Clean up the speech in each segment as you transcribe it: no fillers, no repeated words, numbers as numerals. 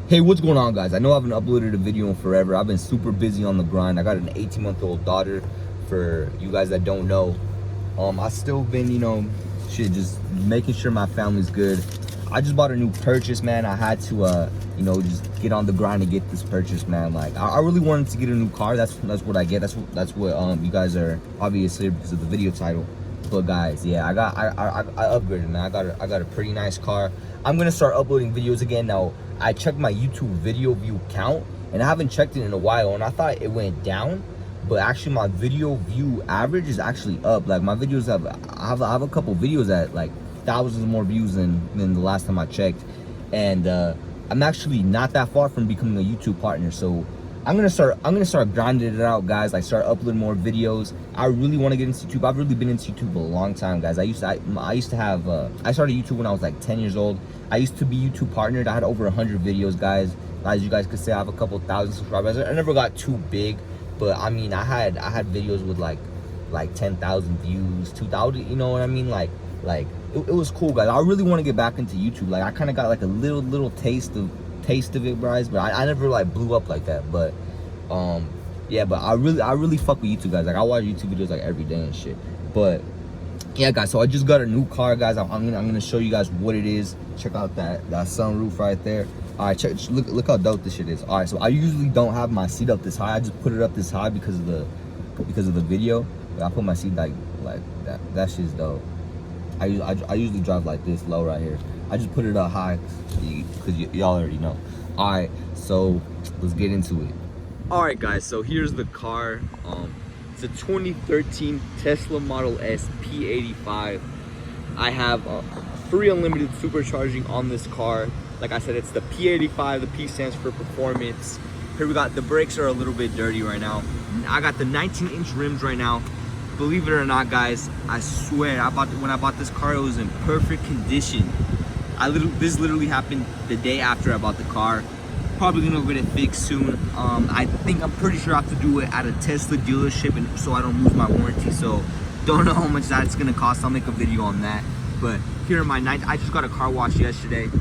Hey, what's going on, guys? I know I haven't uploaded a video in forever. I've been super busy on the grind. I got an 18-month-old daughter, for you guys that don't know. I still been, just making sure my family's good. I just bought a new purchase, man. I had to, just get on the grind to get this purchase, man. Like, I really wanted to get a new car. That's what I get. That's what you guys are obviously because of the video title. But guys, yeah, I upgraded, man. I got a pretty nice car. I'm gonna start uploading videos again now. I checked my YouTube video view count, and I haven't checked it in a while, and I thought it went down, but actually my video view average is actually up. Like, my videos I have a couple videos at like thousands more views than the last time I checked, and I'm actually not that far from becoming a YouTube partner. So I'm gonna start grinding it out, guys. Like, start uploading more videos. I really want to get into YouTube. I've really been into YouTube a long time, guys. I started YouTube when I was like 10 years old. I used to be YouTube partnered. I had over 100 videos, guys. As you guys could say, I have a couple thousand subscribers. I never got too big, but I mean, I had videos with like 10,000 views, 2,000. You know what I mean? Like it was cool, guys. I really want to get back into YouTube. Like, I kind of got like a little taste of it, guys, but I never like blew up like that. But yeah, but I really fuck with YouTube, guys. Like, I watch YouTube videos like every day and shit. But yeah, guys, so I just got a new car, guys. I'm gonna show you guys what it is. Check out that sunroof right there. All right, look how dope this shit is. All right, so I usually don't have my seat up this high. I just put it up this high because of the video. But I put my seat like that. That shit's dope. I usually drive like this low right here. I just put it up high because y'all already know. All right, so let's get into it. All right, guys, so here's the car. It's a 2013 Tesla Model S P85. I have free unlimited supercharging on this car. Like I said, it's the P85. The P stands for performance. Here we got, the brakes are a little bit dirty right now. I got the 19-inch rims right now. Believe it or not, guys, I swear, when I bought this car, it was in perfect condition. This literally happened the day after I bought the car. Probably gonna get it fixed soon. I'm pretty sure I have to do it at a Tesla dealership, and so I don't lose my warranty. So don't know how much that's gonna cost. I'll make a video on that. But here are my I just got a car wash yesterday.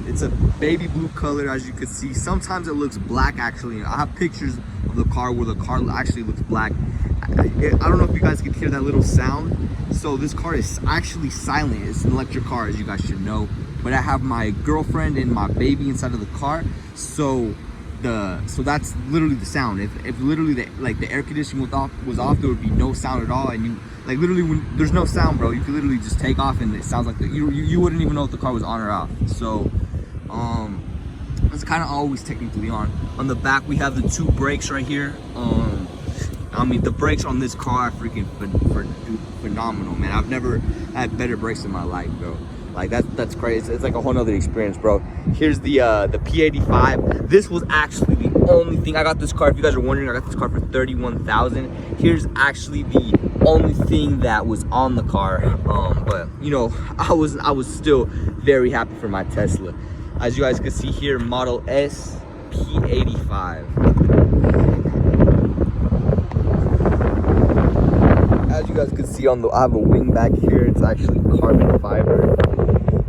It's a baby blue color, as you can see. Sometimes it looks black, actually. I have pictures of the car where the car actually looks black. I don't know if you guys can hear that little sound. So this car is actually silent. It's an electric car, as you guys should know. But I have my girlfriend and my baby inside of the car, so that's literally the sound. If literally the air conditioning was off, there would be no sound at all. And you, like, literally, when there's no sound, bro, you could literally just take off and it sounds like you wouldn't even know if the car was on or off. So it's kind of always technically on. On the back, we have the two brakes right here. I mean, the brakes on this car are freaking phenomenal, man. I've never had better brakes in my life, bro. Like, that's crazy. It's like a whole nother experience, bro. Here's the P85. This was actually the only thing. I got this car, if you guys are wondering, I got this car for $31,000. Here's actually the only thing that was on the car. But I was still very happy for my Tesla. As you guys can see here, Model S P85. As you guys can see I have a wing back here. It's actually carbon fiber.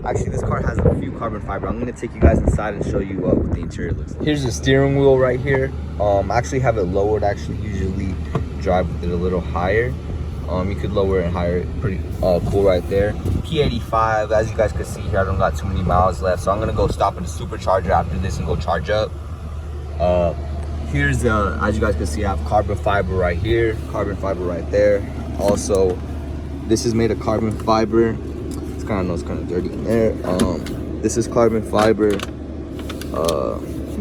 Actually, this car has a few carbon fiber. I'm gonna take you guys inside and show you what the interior looks like. Here's the steering wheel right here. I actually have it lowered. I actually usually drive with it a little higher. You could lower it and higher it. Pretty cool right there. P85, as you guys can see here, I don't got too many miles left, so I'm gonna go stop at the supercharger after this and go charge up. Here's as you guys can see, I have carbon fiber right here, carbon fiber right there. Also, this is made of carbon fiber. It's kind of dirty in there. This is carbon fiber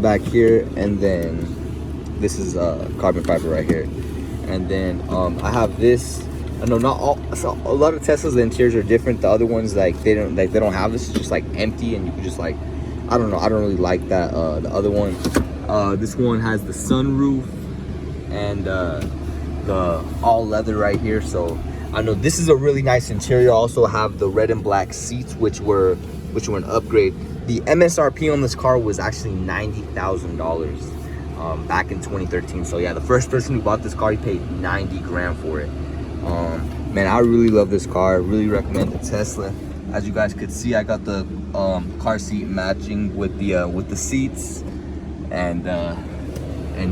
back here, and then this is carbon fiber right here. And then I have this. I know not all. So a lot of Teslas, the interiors are different. The other ones, they don't have this. It's just like empty, and you can just like, I don't know. I don't really like that. The other one, this one has the sunroof and the all leather right here. So I know this is a really nice interior. I also have the red and black seats, which were an upgrade. The MSRP on this car was actually $90,000 back in 2013. So yeah, the first person who bought this car, he paid 90 grand for it. Man, I really love this car. I really recommend the Tesla. As you guys could see, I got the car seat matching with the seats, and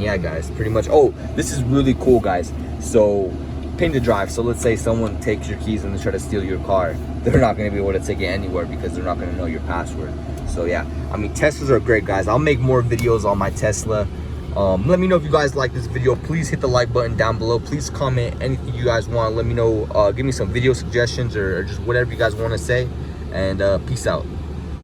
yeah, guys, pretty much. Oh, this is really cool, guys. So pin to drive. So let's say someone takes your keys and they try to steal your car, they're not going to be able to take it anywhere because they're not going to know your password. So yeah, I mean, Teslas are great, guys. I'll make more videos on my Tesla. Let me know if you guys like this video. Please hit the like button down below. Please comment anything you guys want. Let me know. Give me some video suggestions or just whatever you guys want to say. And peace out.